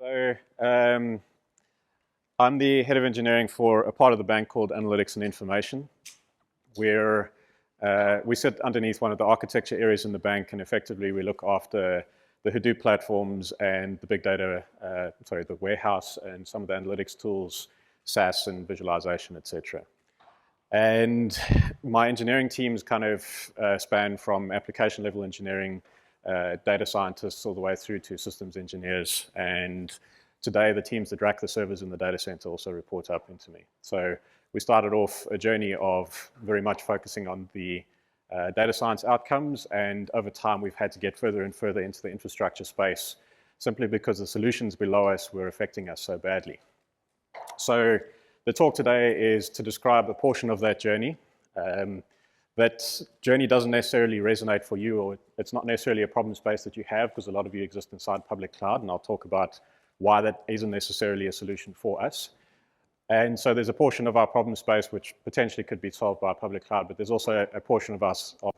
So I'm the head of engineering for a part of the bank called Analytics and Information, where we sit underneath one of the architecture areas in the bank, and effectively we look after the Hadoop platforms and the big data, the warehouse and some of the analytics tools, SAS and visualization, etc. And my engineering teams kind of span from application level engineering, data scientists, all the way through to systems engineers. And today, the teams that rack the servers in the data center also report up into me. So we started off a journey of very much focusing on the data science outcomes, and over time, we've had to get further and further into the infrastructure space simply because the solutions below us were affecting us so badly. So the talk today is to describe a portion of that journey. That journey doesn't necessarily resonate for you, or it's not necessarily a problem space that you have, because a lot of you exist inside public cloud, and I'll talk about why that isn't necessarily a solution for us. And so there's a portion of our problem space which potentially could be solved by public cloud, but there's also a portion of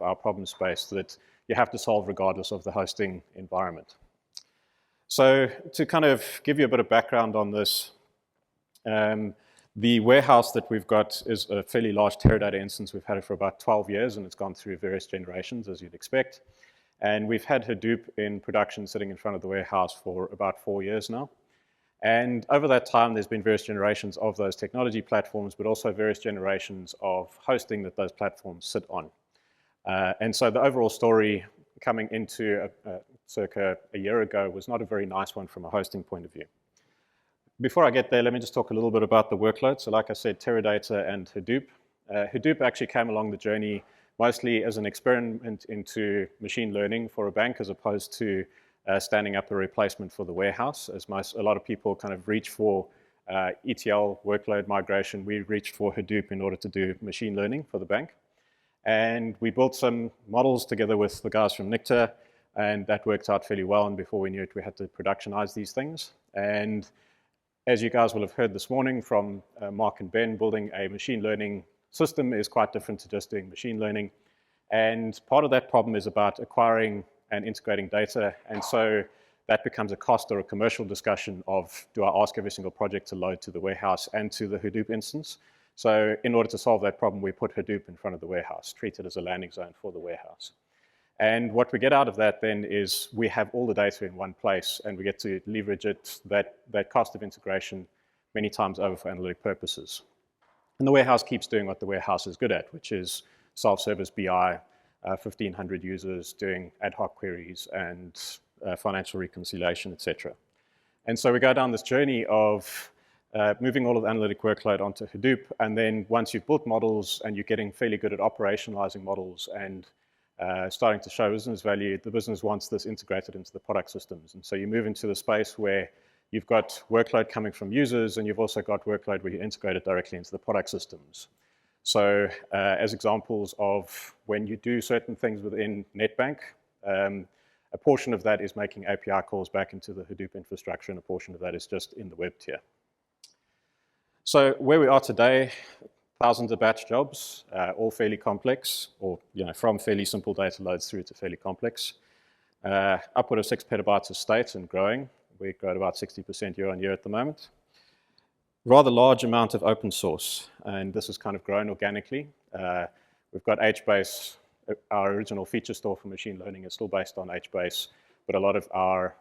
our problem space that you have to solve regardless of the hosting environment. So to kind of give you a bit of background on this, the warehouse that we've got is a fairly large Teradata instance. We've had it for about 12 years, and it's gone through various generations, as you'd expect. And we've had Hadoop in production sitting in front of the warehouse for about 4 years now. And over that time, there's been various generations of those technology platforms, but also various generations of hosting that those platforms sit on. And so the overall story coming into circa a year ago was not a very nice one from a hosting point of view. Before I get there, let me just talk a little bit about the workload. So like I said, Teradata and Hadoop. Hadoop actually came along the journey mostly as an experiment into machine learning for a bank, as opposed to standing up a replacement for the warehouse. As a lot of people kind of reach for ETL workload migration, we reached for Hadoop in order to do machine learning for the bank. And we built some models together with the guys from Nicta, and that worked out fairly well. And before we knew it, we had to productionize these things. And as you guys will have heard this morning from Mark and Ben, building a machine learning system is quite different to just doing machine learning. And part of that problem is about acquiring and integrating data. And so that becomes a cost or a commercial discussion of, do I ask every single project to load to the warehouse and to the Hadoop instance? So in order to solve that problem, we put Hadoop in front of the warehouse, treat it as a landing zone for the warehouse. And what we get out of that then is we have all the data in one place, and we get to leverage it, that cost of integration many times over for analytic purposes. And the warehouse keeps doing what the warehouse is good at, which is self-service BI, 1,500 users doing ad hoc queries and financial reconciliation, etc. And so we go down this journey of moving all of the analytic workload onto Hadoop, and then once you've built models and you're getting fairly good at operationalizing models and starting to show business value, the business wants this integrated into the product systems. And so you move into the space where you've got workload coming from users, and you've also got workload where you integrate it directly into the product systems. So as examples of when you do certain things within NetBank, a portion of that is making API calls back into the Hadoop infrastructure, and a portion of that is just in the web tier. So where we are today, thousands of batch jobs, all fairly complex, or from fairly simple data loads through to fairly complex. Upward of 6 petabytes of state and growing. We grow at about 60% year on year at the moment. Rather large amount of open source, and this has kind of grown organically. We've got HBase. Our original feature store for machine learning is still based on HBase, but a lot of our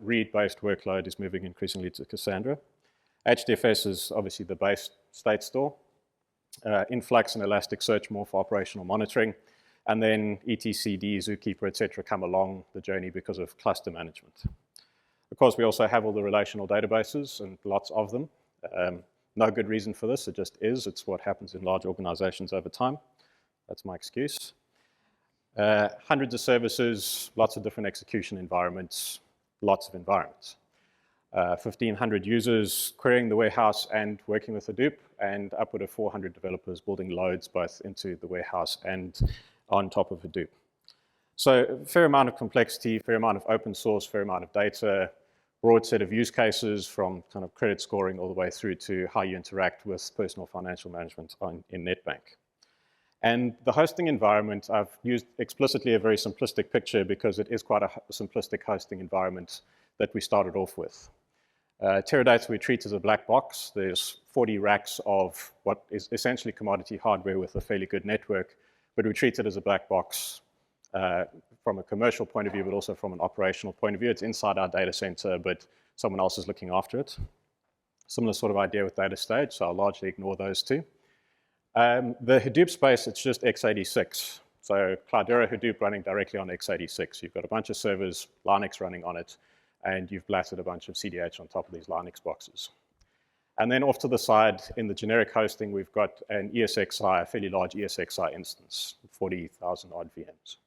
read-based workload is moving increasingly to Cassandra. HDFS is obviously the base state store. Influx and Elasticsearch more for operational monitoring, and then etcd, Zookeeper, etc. come along the journey because of cluster management. Of course, we also have all the relational databases, and lots of them. No good reason for this, it just is. It's what happens in large organizations over time. That's my excuse. Hundreds of services, lots of different execution environments, lots of environments. 1,500 users querying the warehouse and working with Hadoop, and upward of 400 developers building loads both into the warehouse and on top of Hadoop. So a fair amount of complexity, fair amount of open source, fair amount of data, broad set of use cases from kind of credit scoring all the way through to how you interact with personal financial management in NetBank. And the hosting environment, I've used explicitly a very simplistic picture because it is quite a simplistic hosting environment that we started off with. Teradata we treat as a black box. There's 40 racks of what is essentially commodity hardware with a fairly good network, but we treat it as a black box from a commercial point of view, but also from an operational point of view. It's inside our data center, but someone else is looking after it. Similar sort of idea with data stage, so I'll largely ignore those two. The Hadoop space, it's just x86. So Cloudera Hadoop running directly on x86. You've got a bunch of servers, Linux running on it, and you've blasted a bunch of CDH on top of these Linux boxes. And then off to the side, in the generic hosting, we've got an ESXi, a fairly large ESXi instance, 40,000 odd VMs.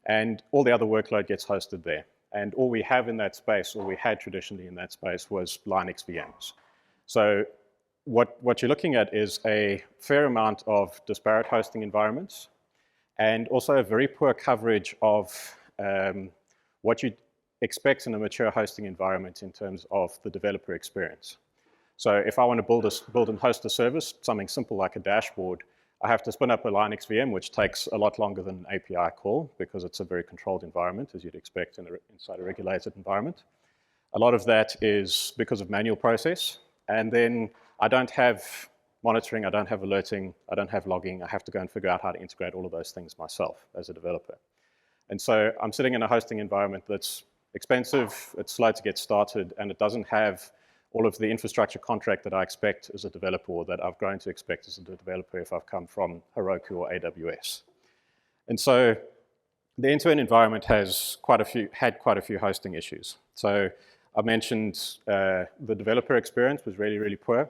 And all the other workload gets hosted there. And all we have in that space, or we had traditionally in that space, was Linux VMs. So what you're looking at is a fair amount of disparate hosting environments, and also a very poor coverage of what you'd expect in a mature hosting environment in terms of the developer experience. So if I want to build and host a service, something simple like a dashboard, I have to spin up a Linux VM, which takes a lot longer than an API call because it's a very controlled environment, as you'd expect inside a regulated environment. A lot of that is because of manual process. And then I don't have monitoring, I don't have alerting, I don't have logging. I have to go and figure out how to integrate all of those things myself as a developer. And so I'm sitting in a hosting environment that's expensive, it's slow to get started, and it doesn't have all of the infrastructure contract that I expect as a developer, or that I've grown to expect as a developer if I've come from Heroku or AWS. And so the end-to-end environment has had quite a few hosting issues. So I mentioned the developer experience was really, really poor.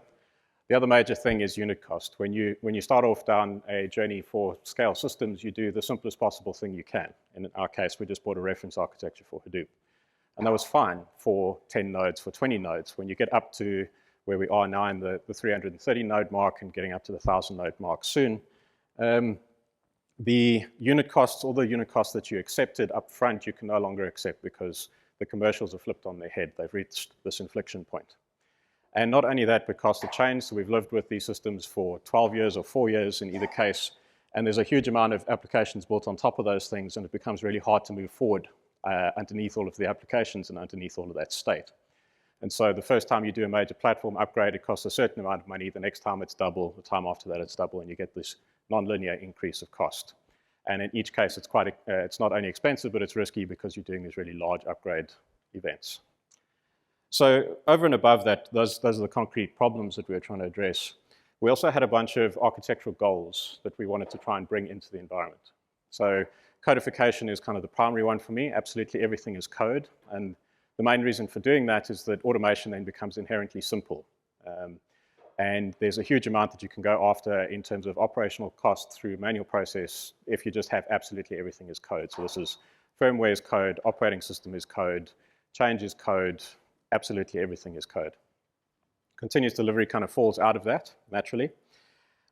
The other major thing is unit cost. When you start off down a journey for scale systems, you do the simplest possible thing you can. And in our case, we just bought a reference architecture for Hadoop. And that was fine for 10 nodes, for 20 nodes. When you get up to where we are now in the 330 node mark and getting up to the 1,000 node mark soon, the unit costs, all the unit costs that you accepted up front, you can no longer accept because the commercials are flipped on their head. They've reached this inflection point. And not only that, but costs have changed. So we've lived with these systems for 12 years or 4 years in either case. And there's a huge amount of applications built on top of those things, and it becomes really hard to move forward underneath all of the applications and underneath all of that state. And so the first time you do a major platform upgrade, it costs a certain amount of money. The next time it's double. The time after that it's double, and you get this non-linear increase of cost. And in each case, it's not only expensive, but it's risky because you're doing these really large upgrade events. So over and above that, those are the concrete problems that we were trying to address. We also had a bunch of architectural goals that we wanted to try and bring into the environment. So codification is kind of the primary one for me. Absolutely everything is code. And the main reason for doing that is that automation then becomes inherently simple. And there's a huge amount that you can go after in terms of operational cost through manual process if you just have absolutely everything as code. So this is firmware is code, operating system is code, change is code, absolutely everything is code. Continuous delivery kind of falls out of that, naturally.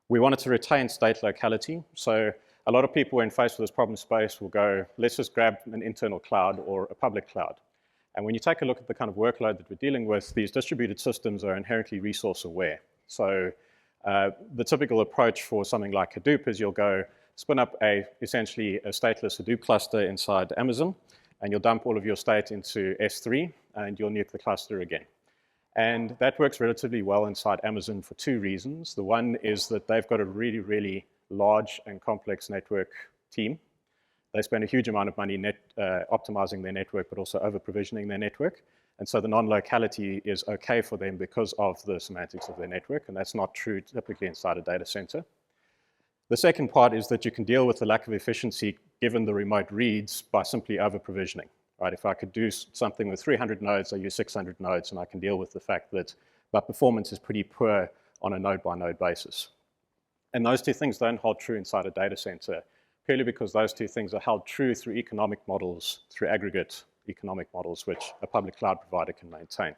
We wanted to retain state locality. So a lot of people, when faced with this problem space, will go, let's just grab an internal cloud or a public cloud. And when you take a look at the kind of workload that we're dealing with, these distributed systems are inherently resource aware. So the typical approach for something like Hadoop is you'll go spin up essentially a stateless Hadoop cluster inside Amazon, and you'll dump all of your state into S3, and you'll nuke the cluster again. And that works relatively well inside Amazon for two reasons. The one is that they've got a really, really large and complex network team. They spend a huge amount of money optimizing their network, but also over-provisioning their network. And so the non-locality is okay for them because of the semantics of their network, and that's not true typically inside a data center. The second part is that you can deal with the lack of efficiency given the remote reads by simply over-provisioning. Right? If I could do something with 300 nodes, I use 600 nodes, and I can deal with the fact that my performance is pretty poor on a node-by-node basis. And those two things don't hold true inside a data center, purely because those two things are held true through economic models, through aggregate economic models, which a public cloud provider can maintain.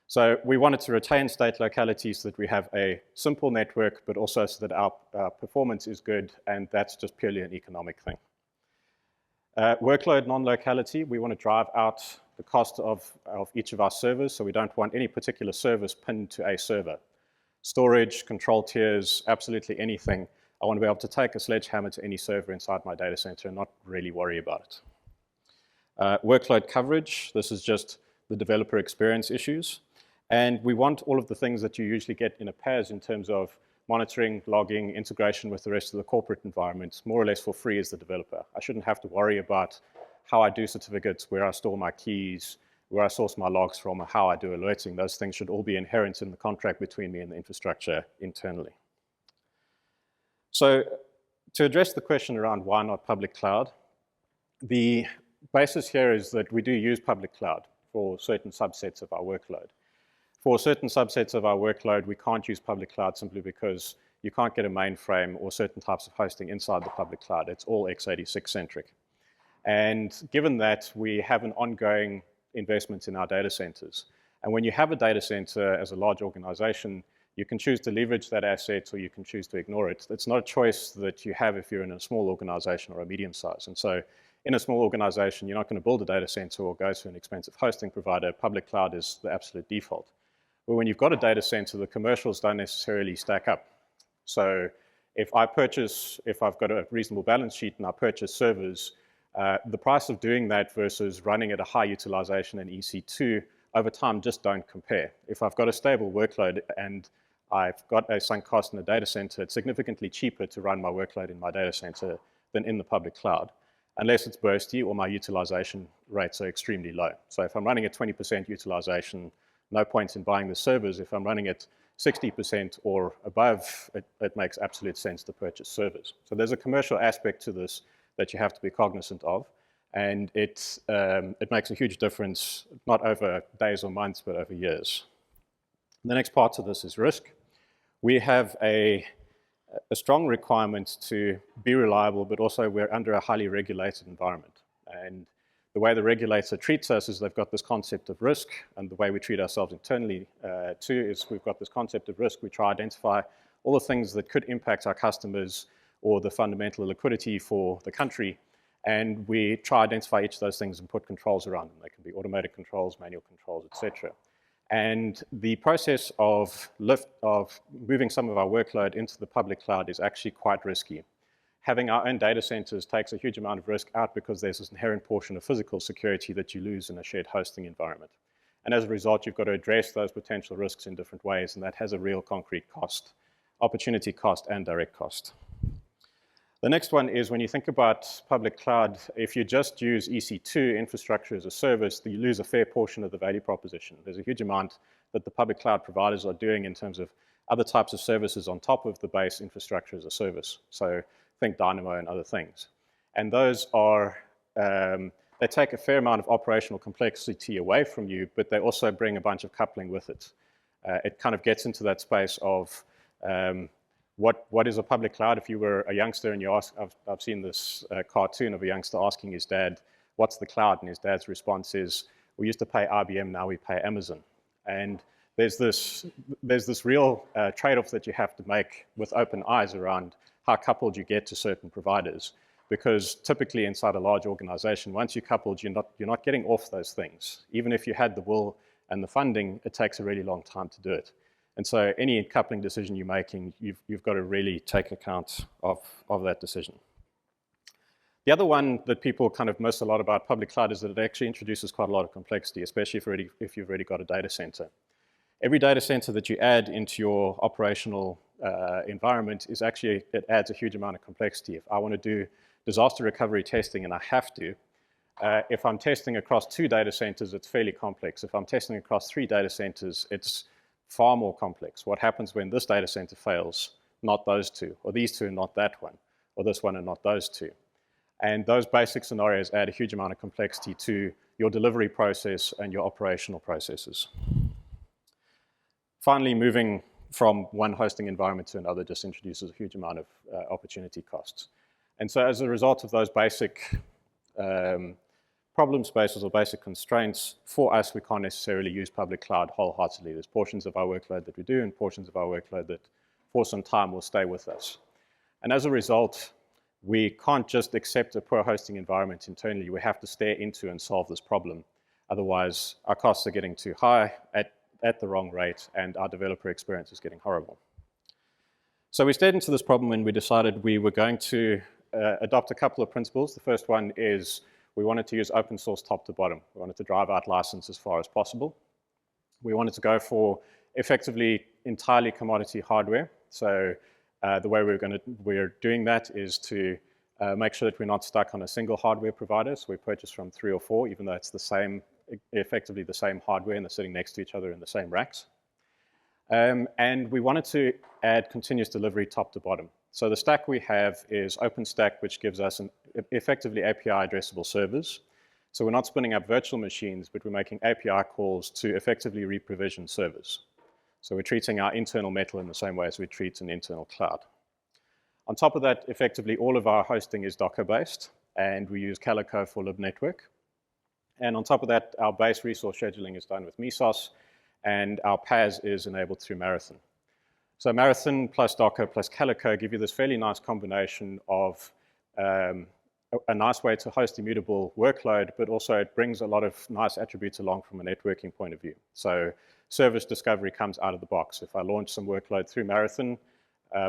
So we wanted to retain state locality so that we have a simple network, but also so that our performance is good, and that's just purely an economic thing. Workload non-locality, we want to drive out the cost of each of our servers, so we don't want any particular service pinned to a server. Storage, control tiers, absolutely anything. I want to be able to take a sledgehammer to any server inside my data center and not really worry about it. Workload coverage, this is just the developer experience issues. And we want all of the things that you usually get in a PaaS in terms of monitoring, logging, integration with the rest of the corporate environment, more or less for free as the developer. I shouldn't have to worry about how I do certificates, where I store my keys, where I source my logs from, or how I do alerting. Those things should all be inherent in the contract between me and the infrastructure internally. So to address the question around why not public cloud, the basis here is that we do use public cloud for certain subsets of our workload. For certain subsets of our workload, we can't use public cloud simply because you can't get a mainframe or certain types of hosting inside the public cloud. It's all x86 centric. And given that, we have an ongoing investment in our data centers. And when you have a data center as a large organization, you can choose to leverage that asset or you can choose to ignore it. It's not a choice that you have if you're in a small organization or a medium size. And so in a small organization, you're not going to build a data center or go to an expensive hosting provider. Public cloud is the absolute default. But when you've got a data center, the commercials don't necessarily stack up. So if I've got a reasonable balance sheet and I purchase servers, the price of doing that versus running at a high utilization in EC2 over time just don't compare. If I've got a stable workload and I've got a sunk cost in a data center, it's significantly cheaper to run my workload in my data center than in the public cloud, unless it's bursty or my utilization rates are extremely low. So if I'm running at 20% utilization, no point in buying the servers. If I'm running at 60% or above, it makes absolute sense to purchase servers. So there's a commercial aspect to this that you have to be cognizant of. And it makes a huge difference, not over days or months, but over years. The next part of this is risk. We have a strong requirement to be reliable, but also we're under a highly regulated environment. And the way the regulator treats us is they've got this concept of risk, and the way we treat ourselves internally too is we've got this concept of risk. We try to identify all the things that could impact our customers or the fundamental liquidity for the country, and we try to identify each of those things and put controls around them. They can be automated controls, manual controls, etc. And the process of moving some of our workload into the public cloud is actually quite risky. Having our own data centers takes a huge amount of risk out because there's this inherent portion of physical security that you lose in a shared hosting environment. And as a result, you've got to address those potential risks in different ways, and that has a real concrete cost, opportunity cost and direct cost. The next one is when you think about public cloud, if you just use EC2 infrastructure as a service, you lose a fair portion of the value proposition. There's a huge amount that the public cloud providers are doing in terms of other types of services on top of the base infrastructure as a service. So think Dynamo and other things. And those are, they take a fair amount of operational complexity away from you, but they also bring a bunch of coupling with it. It kind of gets into that space of what is a public cloud? If you were a youngster and you ask, I've seen this cartoon of a youngster asking his dad, what's the cloud? And his dad's response is, we used to pay IBM, now we pay Amazon. And there's this real trade-off that you have to make with open eyes around how coupled you get to certain providers. Because typically inside a large organization, once you're coupled, you're not getting off those things. Even if you had the will and the funding, it takes a really long time to do it. And so any coupling decision you're making, you've got to really take account of that decision. The other one that people kind of miss a lot about public cloud is that it actually introduces quite a lot of complexity, especially if you've already got a data center. Every data center that you add into your operational environment is actually, it adds a huge amount of complexity. If I want to do disaster recovery testing, and I have to, if I'm testing across 2 data centers, it's fairly complex. If I'm testing across 3 data centers, it's far more complex. What happens when this data center fails, not those 2, or these 2 and not that one, or this one and not those 2. And those basic scenarios add a huge amount of complexity to your delivery process and your operational processes. Finally, moving from one hosting environment to another just introduces a huge amount of opportunity costs. And so as a result of those basic problem spaces or basic constraints, for us, we can't necessarily use public cloud wholeheartedly. There's portions of our workload that we do and portions of our workload that for some time will stay with us. And as a result, we can't just accept a poor hosting environment internally. We have to stare into and solve this problem. Otherwise, our costs are getting too high at the wrong rate, and our developer experience is getting horrible. So we stared into this problem when we decided we were going to adopt a couple of principles. The first one is we wanted to use open source top to bottom. We wanted to drive out license as far as possible. We wanted to go for effectively entirely commodity hardware. So the way we're doing that is to make sure that we're not stuck on a single hardware provider. So we purchase from 3 or 4, even though it's the same, effectively the same hardware, and they're sitting next to each other in the same racks. And we wanted to add continuous delivery top to bottom. So the stack we have is OpenStack, which gives us effectively API addressable servers. So we're not spinning up virtual machines, but we're making API calls to effectively re-provision servers. So we're treating our internal metal in the same way as we treat an internal cloud. On top of that, effectively all of our hosting is Docker-based, and we use Calico for libnetwork. And on top of that, our base resource scheduling is done with Mesos, and our PaaS is enabled through Marathon. So Marathon plus Docker plus Calico give you this fairly nice combination of a nice way to host immutable workload, but also it brings a lot of nice attributes along from a networking point of view. So service discovery comes out of the box. If I launch some workload through Marathon,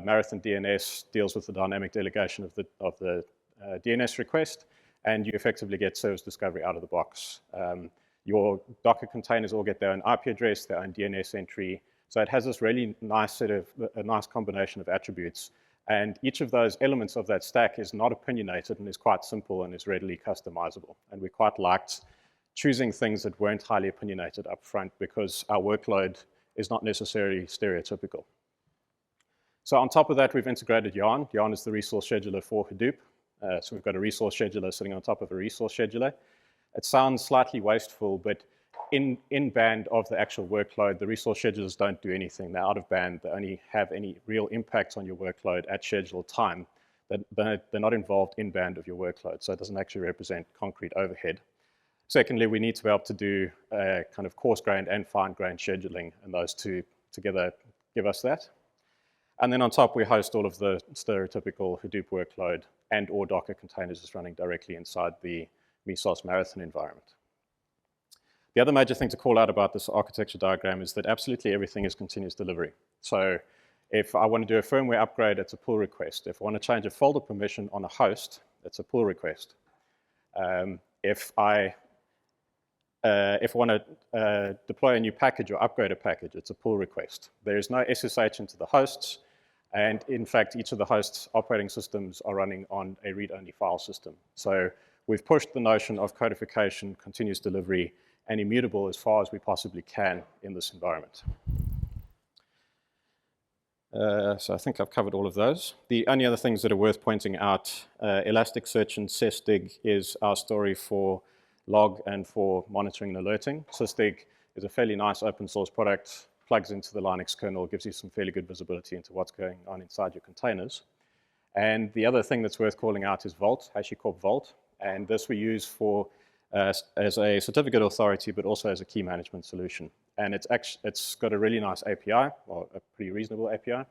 Marathon DNS deals with the dynamic delegation of the DNS request, and you effectively get service discovery out of the box. Your Docker containers all get their own IP address, their own DNS entry. So it has this really nice a nice combination of attributes. And each of those elements of that stack is not opinionated and is quite simple and is readily customizable. And we quite liked choosing things that weren't highly opinionated up front because our workload is not necessarily stereotypical. So on top of that, we've integrated Yarn. Yarn is the resource scheduler for Hadoop. So we've got a resource scheduler sitting on top of a resource scheduler. It sounds slightly wasteful, but in band of the actual workload, the resource schedulers don't do anything. They're out of band. They only have any real impact on your workload at scheduled time. They're not involved in band of your workload, so it doesn't actually represent concrete overhead. Secondly, we need to be able to do kind of coarse-grained and fine-grained scheduling, and those two together give us that. And then on top, we host all of the stereotypical Hadoop workload and or Docker containers is running directly inside the Mesos Marathon environment. The other major thing to call out about this architecture diagram is that absolutely everything is continuous delivery. So if I want to do a firmware upgrade, it's a pull request. If I want to change a folder permission on a host, it's a pull request. If I want to deploy a new package or upgrade a package, it's a pull request. There is no SSH into the hosts, and in fact, each of the hosts' operating systems are running on a read-only file system. So we've pushed the notion of codification, continuous delivery, and immutable as far as we possibly can in this environment. So I think I've covered all of those. The only other things that are worth pointing out, Elasticsearch and sysdig is our story for log and for monitoring and alerting. Sysdig is a fairly nice open source product, plugs into the Linux kernel, gives you some fairly good visibility into what's going on inside your containers. And the other thing that's worth calling out is Vault, HashiCorp Vault. And this we use for as a certificate authority, but also as a key management solution. And it's got a really nice API, or a pretty reasonable API,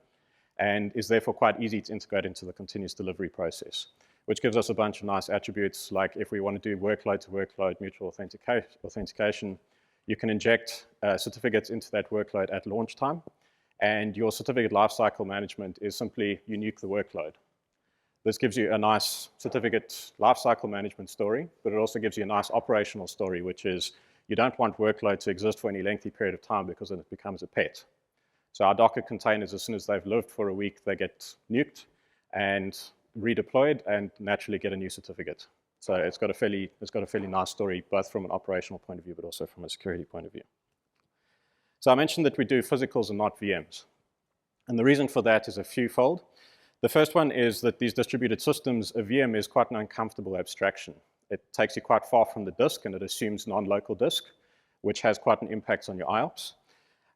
and is therefore quite easy to integrate into the continuous delivery process, which gives us a bunch of nice attributes, like if we want to do workload-to-workload mutual authentication, you can inject certificates into that workload at launch time, and your certificate lifecycle management is simply you nuke the workload. This gives you a nice certificate lifecycle management story, but it also gives you a nice operational story, which is you don't want workload to exist for any lengthy period of time because then it becomes a pet. So our Docker containers, as soon as they've lived for a week, they get nuked and redeployed and naturally get a new certificate. So it's got a fairly nice story, both from an operational point of view, but also from a security point of view. So I mentioned that we do physicals and not VMs. And the reason for that is a fewfold. The first one is that these distributed systems, a VM is quite an uncomfortable abstraction. It takes you quite far from the disk, and it assumes non-local disk, which has quite an impact on your IOPS.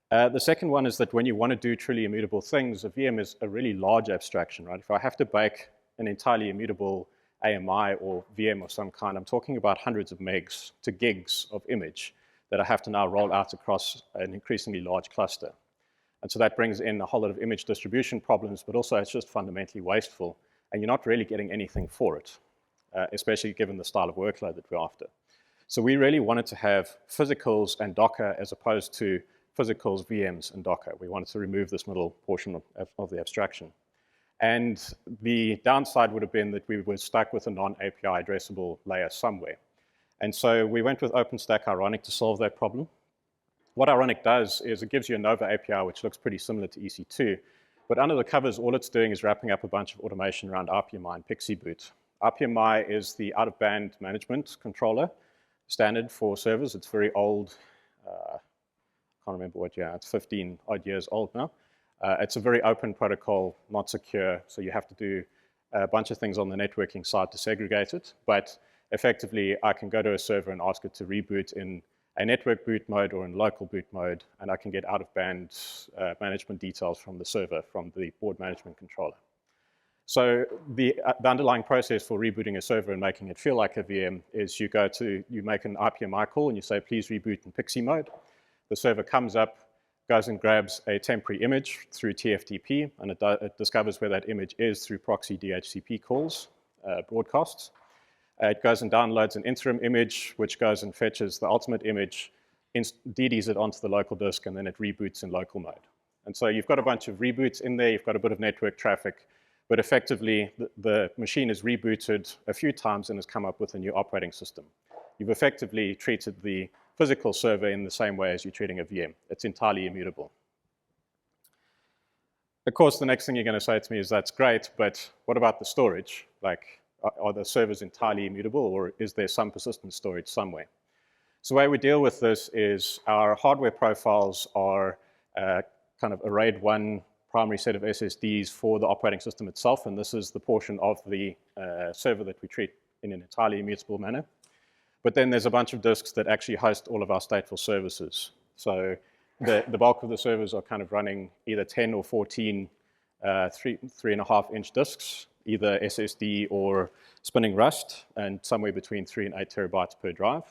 The second one is that when you want to do truly immutable things, a VM is a really large abstraction, right? If I have to bake an entirely immutable AMI or VM of some kind, I'm talking about hundreds of megs to gigs of image that I have to now roll out across an increasingly large cluster. And so that brings in a whole lot of image distribution problems, but also it's just fundamentally wasteful, and you're not really getting anything for it, especially given the style of workload that we're after. So we really wanted to have physicals and Docker as opposed to physicals, VMs, and Docker. We wanted to remove this middle portion of the abstraction. And the downside would have been that we were stuck with a non-API addressable layer somewhere. And so we went with OpenStack Ironic to solve that problem. What Ironic does is it gives you a Nova API, which looks pretty similar to EC2, but under the covers, all it's doing is wrapping up a bunch of automation around RPMI and PXE boot. RPMI is the out-of-band management controller standard for servers. It's very old. I can't remember what year. It's 15 odd years old now. It's a very open protocol, not secure, so you have to do a bunch of things on the networking side to segregate it. But effectively, I can go to a server and ask it to reboot in a network boot mode or in local boot mode, and I can get out-of-band management details from the server, from the board management controller. So the underlying process for rebooting a server and making it feel like a VM is you make an RPMI call and you say, please reboot in PXE mode. The server comes up, goes and grabs a temporary image through TFTP, and it discovers where that image is through proxy DHCP calls, broadcasts. It goes and downloads an interim image, which goes and fetches the ultimate image, DDs it onto the local disk, and then it reboots in local mode. And so you've got a bunch of reboots in there, you've got a bit of network traffic, but effectively the machine is rebooted a few times and has come up with a new operating system. You've effectively treated the physical server in the same way as you're treating a VM. It's entirely immutable. Of course, the next thing you're going to say to me is that's great, but what about the storage? Like, are the servers entirely immutable, or is there some persistent storage somewhere? So the way we deal with this is our hardware profiles are kind of arrayed one primary set of SSDs for the operating system itself, and this is the portion of the server that we treat in an entirely immutable manner. But then there's a bunch of disks that actually host all of our stateful services. So the bulk of the servers are kind of running either 10 or 14 3.5-inch disks, either SSD or spinning Rust, and somewhere between 3 and 8 terabytes per drive.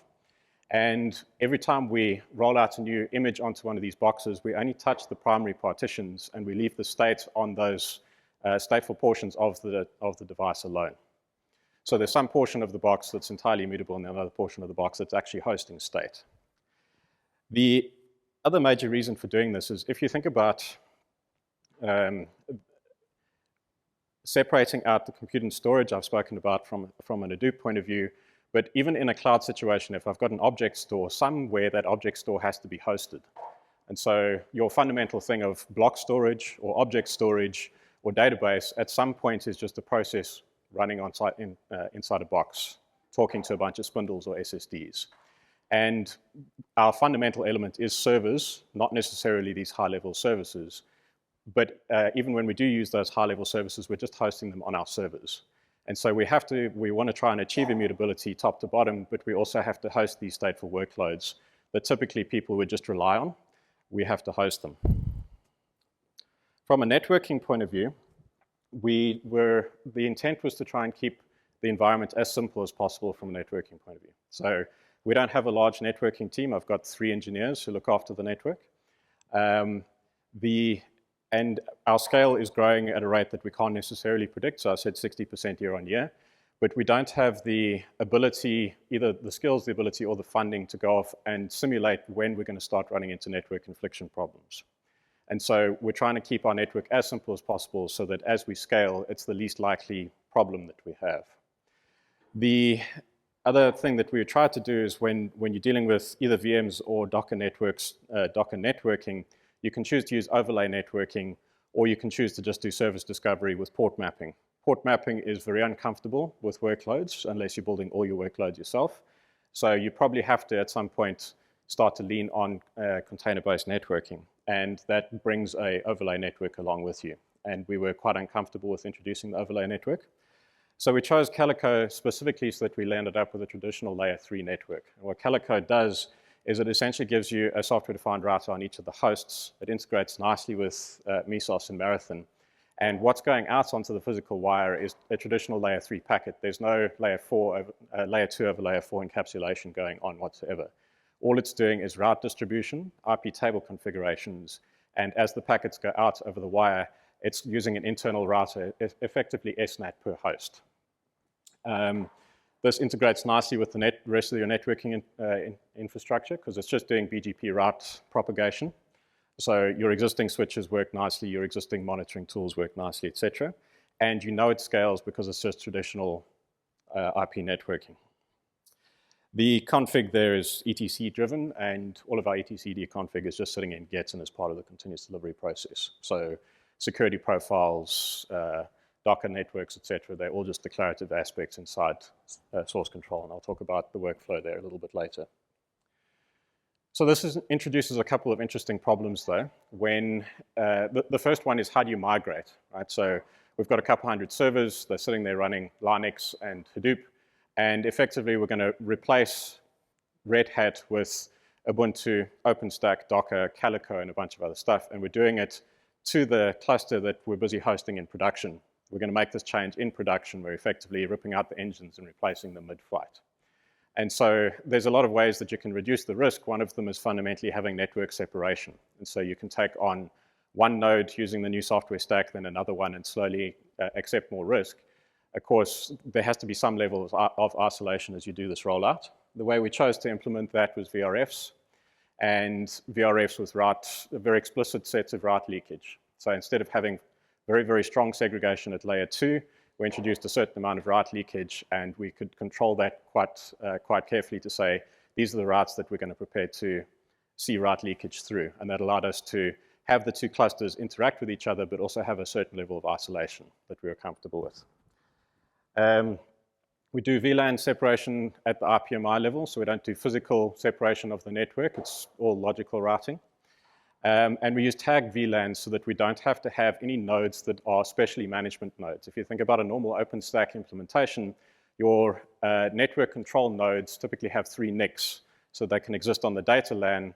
And every time we roll out a new image onto one of these boxes, we only touch the primary partitions, and we leave the state on those stateful portions of the device alone. So there's some portion of the box that's entirely immutable, and another portion of the box that's actually hosting state. The other major reason for doing this is if you think about separating out the compute and storage I've spoken about from an Hadoop point of view, but even in a cloud situation, if I've got an object store, somewhere that object store has to be hosted. And so your fundamental thing of block storage or object storage or database at some point is just a process running on site inside a box, talking to a bunch of spindles or SSDs. And our fundamental element is servers, not necessarily these high-level services. But even when we do use those high-level services, we're just hosting them on our servers. And so we want to try and achieve immutability top to bottom, but we also have to host these stateful workloads that typically people would just rely on. We have to host them. From a networking point of view, the intent was to try and keep the environment as simple as possible from a networking point of view. So we don't have a large networking team. I've got 3 engineers who look after the network. And our scale is growing at a rate that we can't necessarily predict. So I said 60% year on year. But we don't have the ability, either the skills, the ability, or the funding to go off and simulate when we're going to start running into network infliction problems. And so we're trying to keep our network as simple as possible so that as we scale, it's the least likely problem that we have. The other thing that we try to do is when you're dealing with either VMs or Docker networks, Docker networking, you can choose to use overlay networking, or you can choose to just do service discovery with port mapping. Port mapping is very uncomfortable with workloads unless you're building all your workloads yourself. So you probably have to, at some point, start to lean on container-based networking. And that brings an overlay network along with you. And we were quite uncomfortable with introducing the overlay network. So we chose Calico specifically so that we landed up with a traditional layer 3 network. And what Calico does is it essentially gives you a software-defined router on each of the hosts. It integrates nicely with Mesos and Marathon. And what's going out onto the physical wire is a traditional layer 3 packet. There's no layer 2 over layer 4 encapsulation going on whatsoever. All it's doing is route distribution, IP table configurations, and as the packets go out over the wire, it's using an internal router, effectively SNAT per host. This integrates nicely with the rest of your networking infrastructure because it's just doing BGP route propagation. So your existing switches work nicely, your existing monitoring tools work nicely, etc. And you know it scales because it's just traditional IP networking. The config there is etc driven, and all of our etcd config is just sitting in Git and as part of the continuous delivery process. So security profiles, Docker networks, etc., they're all just declarative aspects inside source control, and I'll talk about the workflow there a little bit later. So this introduces a couple of interesting problems though. When the first one is, how do you migrate, right? So we've got a couple hundred servers, they're sitting there running Linux and Hadoop, and effectively we're going to replace Red Hat with Ubuntu, OpenStack, Docker, Calico, and a bunch of other stuff, and we're doing it to the cluster that we're busy hosting in production. We're going to make this change in production. We're effectively ripping out the engines and replacing them mid-flight. And so there's a lot of ways that you can reduce the risk. One of them is fundamentally having network separation. And so you can take on one node using the new software stack, then another one, and slowly accept more risk. Of course, there has to be some level of isolation as you do this rollout. The way we chose to implement that was VRFs, and VRFs with very explicit sets of route leakage. So instead of having very, very strong segregation at layer 2, we introduced a certain amount of route leakage, and we could control that quite carefully to say, these are the routes that we're going to prepare to see route leakage through. And that allowed us to have the two clusters interact with each other, but also have a certain level of isolation that we were comfortable with. We do VLAN separation at the IPMI level, so we don't do physical separation of the network. It's all logical routing. And we use tagged VLANs so that we don't have to have any nodes that are specially management nodes. If you think about a normal OpenStack implementation, your network control nodes typically have 3 NICs, so they can exist on the data LAN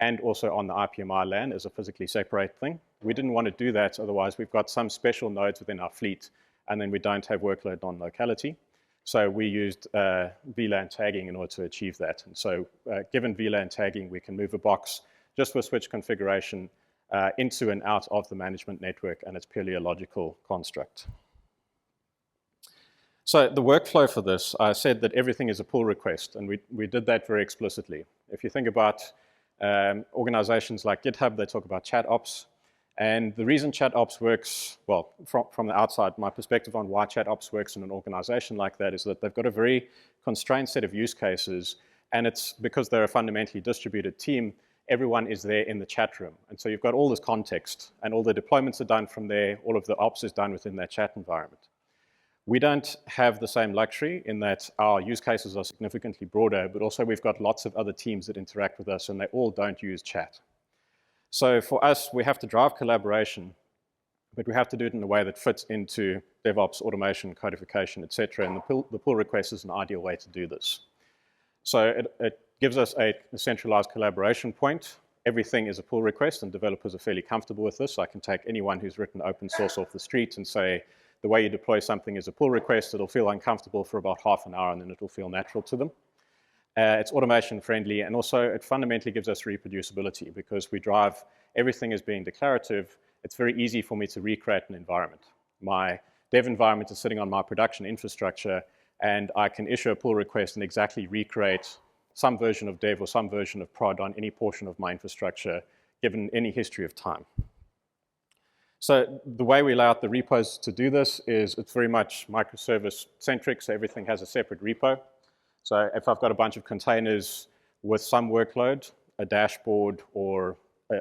and also on the IPMI LAN as a physically separate thing. We didn't want to do that, otherwise we've got some special nodes within our fleet, and then we don't have workload on locality. So we used VLAN tagging in order to achieve that. And so given VLAN tagging, we can move a box just with switch configuration into and out of the management network, and it's purely a logical construct. So the workflow for this, I said that everything is a pull request, and we did that very explicitly. If you think about organizations like GitHub, they talk about chat ops. And the reason chat ops works, well, from the outside, my perspective on why chat ops works in an organization like that is that they've got a very constrained set of use cases, and it's because they're a fundamentally distributed team, everyone is there in the chat room. And so you've got all this context, and all the deployments are done from there, all of the ops is done within that chat environment. We don't have the same luxury in that our use cases are significantly broader, but also we've got lots of other teams that interact with us, and they all don't use chat. So for us, we have to drive collaboration, but we have to do it in a way that fits into DevOps, automation, codification, etc. And the pull request is an ideal way to do this. So it gives us a centralized collaboration point. Everything is a pull request, and developers are fairly comfortable with this. I can take anyone who's written open source off the street and say, the way you deploy something is a pull request. It'll feel uncomfortable for about half an hour, and then it'll feel natural to them. It's automation friendly, and also it fundamentally gives us reproducibility because we drive everything as being declarative. It's very easy for me to recreate an environment. My dev environment is sitting on my production infrastructure, and I can issue a pull request and exactly recreate some version of dev or some version of prod on any portion of my infrastructure, given any history of time. So the way we lay out the repos to do this is it's very much microservice centric, so everything has a separate repo. So if I've got a bunch of containers with some workload, a dashboard or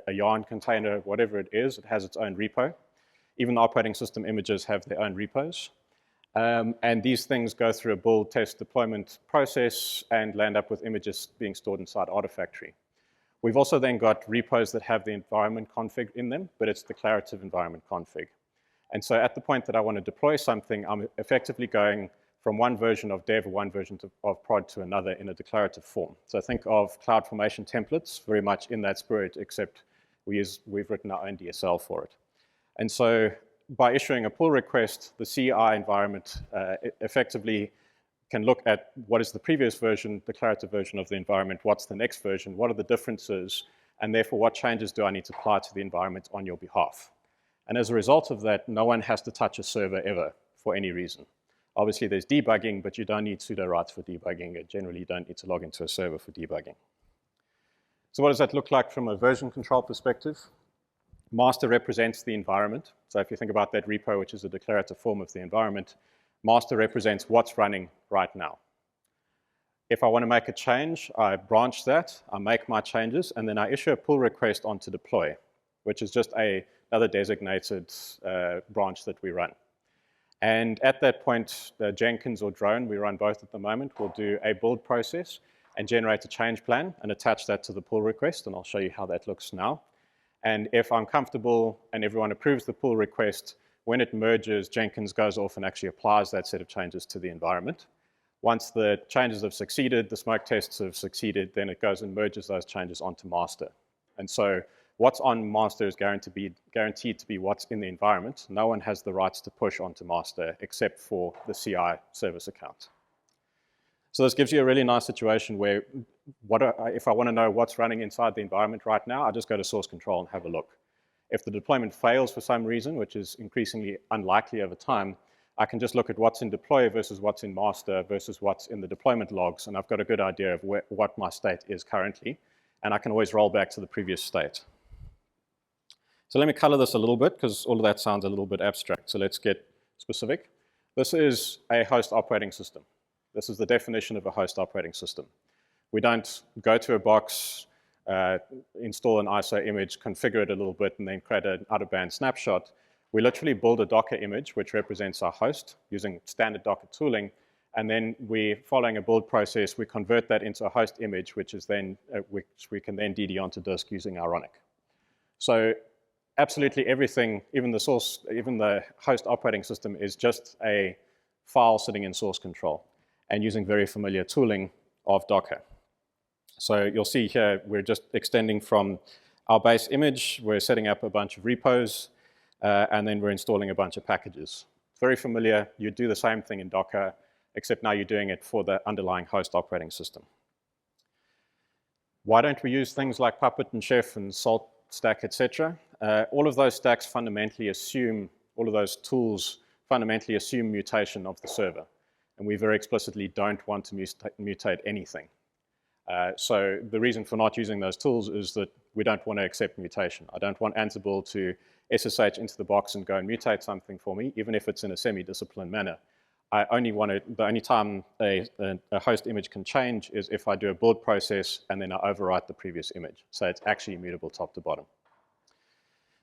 a yarn container, whatever it is, it has its own repo. Even the operating system images have their own repos. And these things go through a build, test, deployment process and land up with images being stored inside Artifactory. We've also then got repos that have the environment config in them, but it's declarative environment config. And so at the point that I want to deploy something, I'm effectively going from one version of dev or one version of prod to another in a declarative form. So think of CloudFormation templates very much in that spirit, except we've written our own DSL for it. And so by issuing a pull request, the CI environment effectively can look at what is the previous version, declarative version of the environment, what's the next version, what are the differences, and therefore what changes do I need to apply to the environment on your behalf. And as a result of that, no one has to touch a server ever for any reason. Obviously, there's debugging, but you don't need sudo rights for debugging. And generally, you don't need to log into a server for debugging. So what does that look like from a version control perspective? Master represents the environment. So if you think about that repo, which is a declarative form of the environment, master represents what's running right now. If I want to make a change, I branch that, I make my changes, and then I issue a pull request onto deploy, which is just another designated branch that we run. And at that point, the Jenkins or drone, we run both at the moment, will do a build process and generate a change plan and attach that to the pull request, and I'll show you how that looks now. And if I'm comfortable and everyone approves the pull request, when it merges, Jenkins goes off and actually applies that set of changes to the environment. Once the changes have succeeded, the smoke tests have succeeded, then it goes and merges those changes onto master. And so what's on master is guaranteed to be what's in the environment. No one has the rights to push onto master except for the CI service account. So this gives you a really nice situation where if I want to know what's running inside the environment right now, I just go to source control and have a look. If the deployment fails for some reason, which is increasingly unlikely over time, I can just look at what's in deploy versus what's in master versus what's in the deployment logs, and I've got a good idea of what my state is currently, and I can always roll back to the previous state. So let me color this a little bit, because all of that sounds a little bit abstract, so let's get specific. This is a host operating system. This is the definition of a host operating system. We don't go to a box, install an ISO image, configure it a little bit, and then create an out-of-band snapshot. We literally build a Docker image, which represents our host, using standard Docker tooling, and then following a build process, we convert that into a host image, which we can then DD onto disk using Ironic. So absolutely everything, even the host operating system, is just a file sitting in source control and using very familiar tooling of Docker. So you'll see here, we're just extending from our base image, we're setting up a bunch of repos, and then we're installing a bunch of packages. Very familiar. You do the same thing in Docker, except now you're doing it for the underlying host operating system. Why don't we use things like Puppet and Chef and Salt Stack, etc.? All of those stacks fundamentally assume, all of those tools fundamentally assume mutation of the server. And we very explicitly don't want to mutate anything. So the reason for not using those tools is that we don't want to accept mutation. I don't want Ansible to SSH into the box and go and mutate something for me, even if it's in a semi-disciplined manner. The only time a host image can change is if I do a build process and then I overwrite the previous image. So it's actually immutable top to bottom.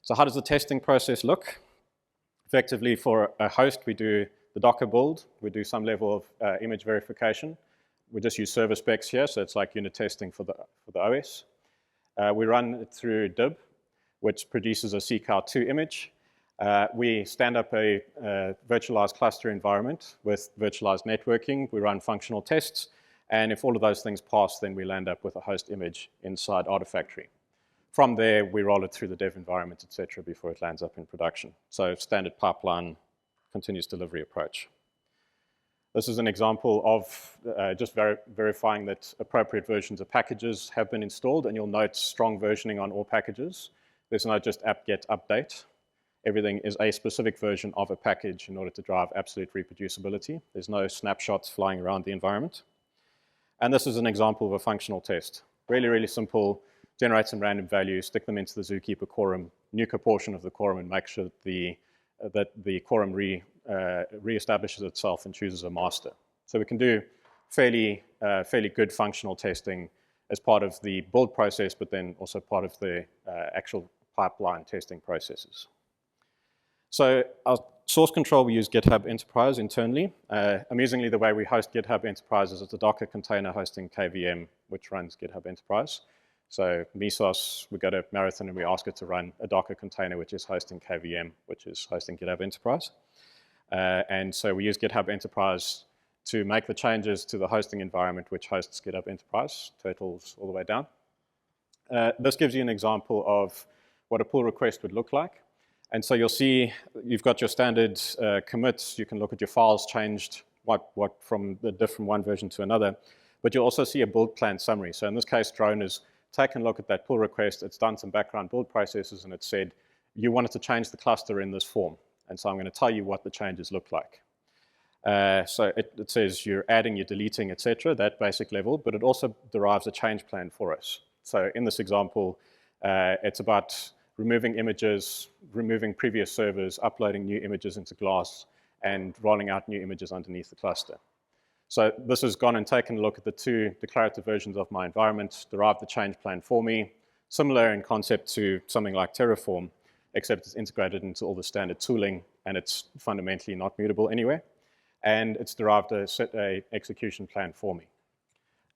So how does the testing process look? Effectively, for a host, we do the Docker build. We do some level of image verification. We just use server specs here, so it's like unit testing for the OS. We run it through dib, which produces a CCOW2 image. We stand up a virtualized cluster environment with virtualized networking. We run functional tests, and if all of those things pass, then we land up with a host image inside Artifactory. From there, we roll it through the dev environment, etc., before it lands up in production. So standard pipeline, continuous delivery approach. This is an example of just verifying that appropriate versions of packages have been installed, and you'll note strong versioning on all packages. There's no just apt-get update. Everything is a specific version of a package in order to drive absolute reproducibility. There's no snapshots flying around the environment. And this is an example of a functional test. Really, really simple. Generate some random values, stick them into the Zookeeper quorum, nuke a portion of the quorum, and make sure that the quorum reestablishes itself and chooses a master. So we can do fairly good functional testing as part of the build process, but then also part of the actual pipeline testing processes. So our source control, we use GitHub Enterprise internally. Amusingly, the way we host GitHub Enterprise is it's a Docker container hosting KVM, which runs GitHub Enterprise. So Mesos, we go to Marathon and we ask it to run a Docker container, which is hosting KVM, which is hosting GitHub Enterprise. And so we use GitHub Enterprise to make the changes to the hosting environment, which hosts GitHub Enterprise, totals all the way down. This gives you an example of what a pull request would look like. And so you'll see you've got your standard commits. You can look at your files changed from one version to another. But you'll also see a build plan summary. So in this case, Drone has taken a look at that pull request. It's done some background build processes, and it said, you wanted to change the cluster in this form. And so I'm going to tell you what the changes look like. So it says you're adding, you're deleting, etc., that basic level, but it also derives a change plan for us. So in this example, it's about removing images, removing previous servers, uploading new images into Glass, and rolling out new images underneath the cluster. So this has gone and taken a look at the two declarative versions of my environment, derived the change plan for me, similar in concept to something like Terraform, except it's integrated into all the standard tooling, and it's fundamentally not mutable anywhere. And it's derived a execution plan for me.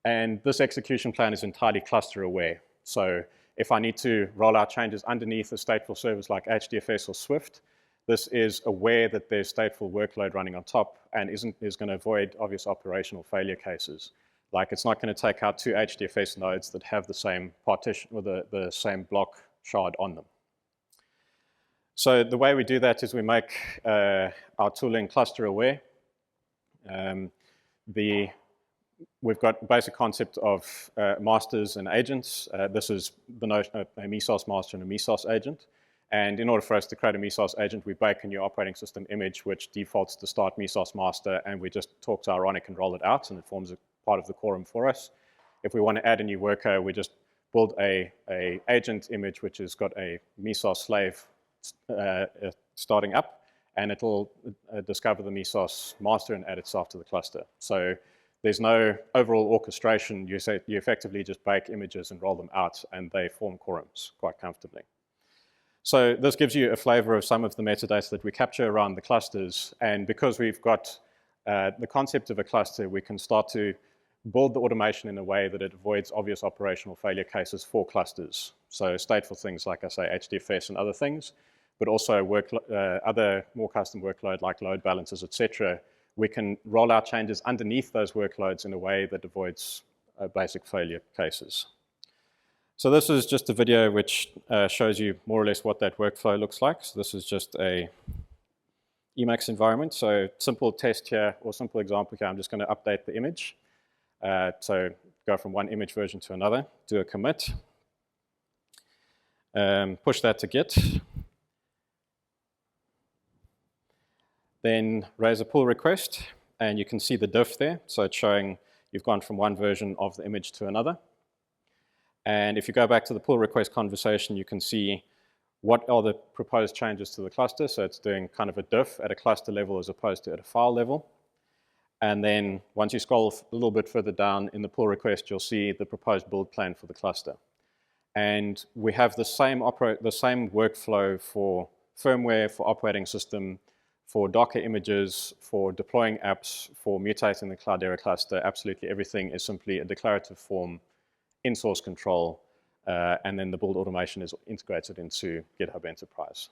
And this execution plan is entirely cluster aware. So if I need to roll out changes underneath a stateful service like HDFS or Swift, this is aware that there's stateful workload running on top and is going to avoid obvious operational failure cases. Like it's not going to take out two HDFS nodes that have the same partition or the same block shard on them. So the way we do that is we make our tooling cluster aware. We've got a basic concept of masters and agents. This is the notion of a Mesos master and a Mesos agent. And in order for us to create a Mesos agent, we bake a new operating system image, which defaults to start Mesos master, and we just talk to Ironic and roll it out, and it forms a part of the quorum for us. If we want to add a new worker, we just build a agent image, which has got a Mesos slave starting up, and it'll discover the Mesos master and add itself to the cluster. So there's no overall orchestration. You effectively just bake images and roll them out, and they form quorums quite comfortably. So this gives you a flavor of some of the metadata that we capture around the clusters. And because we've got the concept of a cluster, we can start to build the automation in a way that it avoids obvious operational failure cases for clusters. So stateful things like I say, HDFS and other things, but also other more custom workload like load balancers, etc. We can roll out changes underneath those workloads in a way that avoids basic failure cases. So this is just a video which shows you more or less what that workflow looks like. So this is just a Emacs environment. So simple test here, or simple example here, I'm just going to update the image. So go from one image version to another, do a commit, push that to Git, then raise a pull request, and you can see the diff there. So it's showing you've gone from one version of the image to another. And if you go back to the pull request conversation, you can see what are the proposed changes to the cluster. So it's doing kind of a diff at a cluster level as opposed to at a file level. And then once you scroll a little bit further down in the pull request, you'll see the proposed build plan for the cluster. And we have the same workflow for firmware, for operating system, for Docker images, for deploying apps, for mutating the Cloudera cluster. Absolutely everything is simply a declarative form in source control, and then the build automation is integrated into GitHub Enterprise.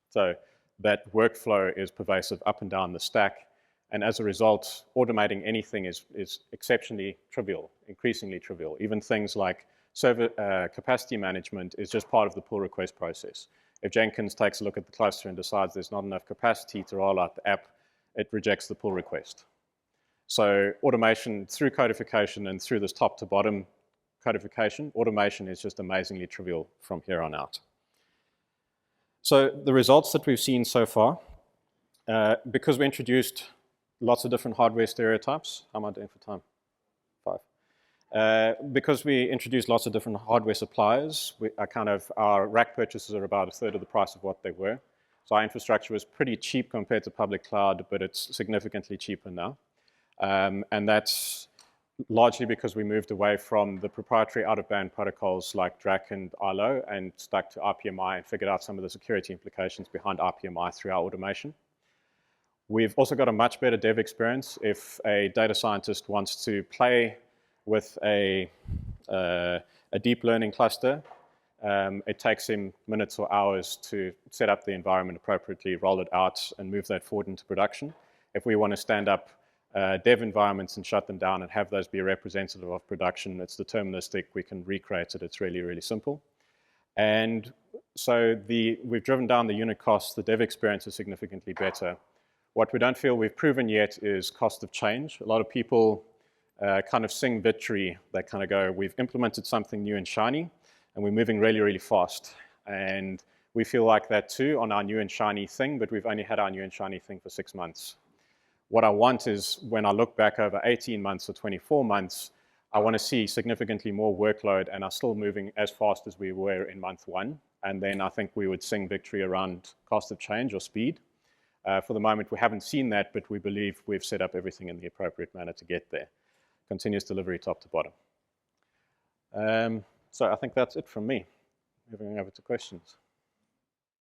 So that workflow is pervasive up and down the stack, and as a result, automating anything is exceptionally trivial, increasingly trivial. Even things like server capacity management is just part of the pull request process. If Jenkins takes a look at the cluster and decides there's not enough capacity to roll out the app, it rejects the pull request. So automation through codification and through this top to bottom codification, automation is just amazingly trivial from here on out. So the results that we've seen so far, because we introduced lots of different hardware stereotypes, how am I doing for time? 5. Because we introduced lots of different hardware suppliers, our rack purchases are about 1/3 of the price of what they were. So our infrastructure was pretty cheap compared to public cloud, but it's significantly cheaper now. And that's largely because we moved away from the proprietary out-of-band protocols like DRAC and ILO and stuck to RPMI and figured out some of the security implications behind RPMI through our automation. We've also got a much better dev experience. If a data scientist wants to play with a deep learning cluster, it takes him minutes or hours to set up the environment appropriately, roll it out, and move that forward into production. If we want to stand up dev environments and shut them down and have those be representative of production, it's deterministic. We can recreate it. It's really, really simple. And so we've driven down the unit costs. The dev experience is significantly better. What we don't feel we've proven yet is cost of change. A lot of people kind of sing victory. They kind of go, we've implemented something new and shiny, and we're moving really, really fast. And we feel like that too on our new and shiny thing, but we've only had our new and shiny thing for 6 months. What I want is when I look back over 18 months or 24 months, I want to see significantly more workload and are still moving as fast as we were in month 1. And then I think we would sing victory around cost of change or speed. For the moment, we haven't seen that, but we believe we've set up everything in the appropriate manner to get there. Continuous delivery top to bottom. So I think that's it from me. Moving over to questions.